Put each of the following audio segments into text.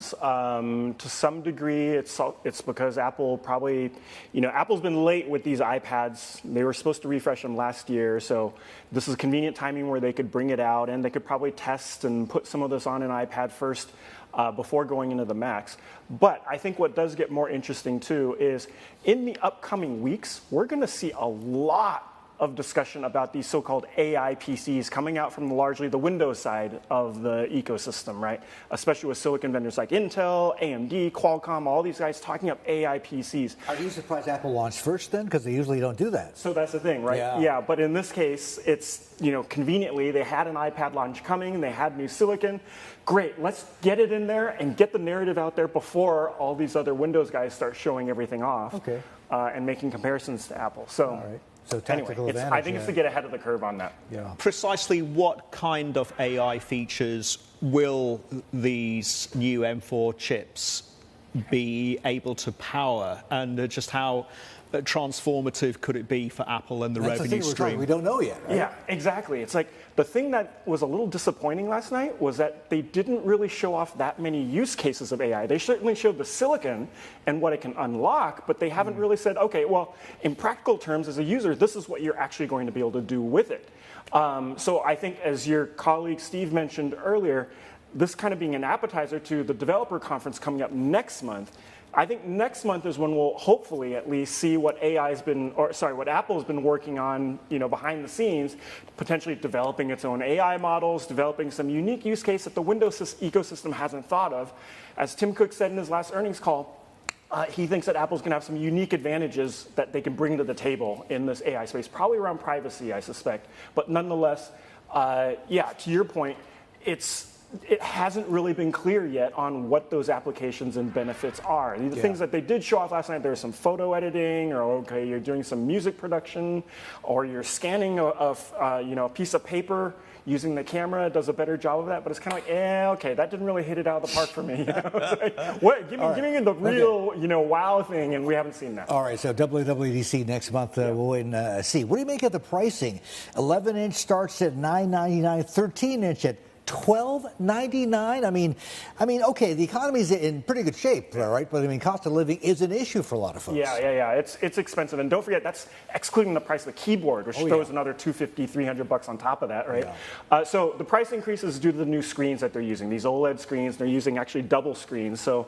To some degree, it's because Apple probably, Apple's been late with these iPads. They were supposed to refresh them last year, so this is convenient timing where they could bring it out, and they could probably test and put some of this on an iPad first before going into the Macs. But I think what does get more interesting too is in the upcoming weeks, we're going to see a lot of discussion about these so-called AI PCs coming out from largely the Windows side of the ecosystem, right? Especially with silicon vendors like Intel, AMD, Qualcomm, all these guys talking up AI PCs. Are you surprised Apple launched first then? Because they usually don't do that. So that's the thing, right? Yeah, but in this case, it's, conveniently, they had an iPad launch coming, they had new silicon. Great, let's get it in there and get the narrative out there before all these other Windows guys start showing everything off and making comparisons to Apple. So. All right. So tactical advantage. I think it's to get ahead of the curve on that. Yeah. Precisely what kind of AI features will these new M4 chips be able to power, and just how transformative could it be for Apple and the revenue stream? We don't know yet, right? Yeah, exactly. It's like the thing that was a little disappointing last night was that they didn't really show off that many use cases of AI. They certainly showed the silicon and what it can unlock, but they haven't really said, okay, well, in practical terms, as a user, this is what you're actually going to be able to do with it. So I think, as your colleague Steve mentioned earlier, this kind of being an appetizer to the developer conference coming up next month. I think next month is when we'll hopefully at least see what what Apple's been working on, behind the scenes, potentially developing its own AI models, developing some unique use case that the Windows ecosystem hasn't thought of. As Tim Cook said in his last earnings call, he thinks that Apple's going to have some unique advantages that they can bring to the table in this AI space, probably around privacy, I suspect. But nonetheless, to your point, it hasn't really been clear yet on what those applications and benefits are. The things that they did show off last night, there's some photo editing, or you're doing some music production, or you're scanning a piece of paper using the camera. It does a better job of that, but it's kind of like, that didn't really hit it out of the park for me. Give me the real, wow thing, and we haven't seen that. All right, so WWDC next month, we'll wait and see. What do you make of the pricing? 11-inch starts at $999, 13-inch at $12.99. I mean, okay, the economy's in pretty good shape, right? But cost of living is an issue for a lot of folks. Yeah. It's expensive, and don't forget that's excluding the price of the keyboard, which throws another $250, $300 on top of that, right? Yeah. So the price increase is due to the new screens that they're using. These OLED screens, they're using actually double screens. So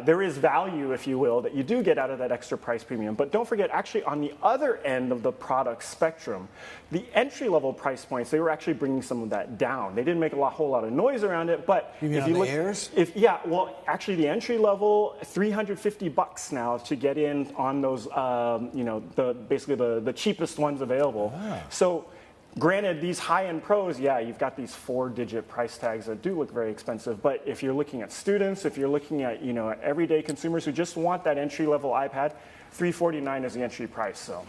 there is value, if you will, that you do get out of that extra price premium. But don't forget, actually, on the other end of the product spectrum, the entry-level price points, they were actually bringing some of that down. They didn't make a whole lot of noise around it, but if you look, Airs? Actually the entry level, $350 now to get in on those, basically the cheapest ones available. So, granted, these high-end pros, you've got these 4-digit price tags that do look very expensive. But if you're looking at students, if you're looking at everyday consumers who just want that entry-level iPad, $349 is the entry price. So.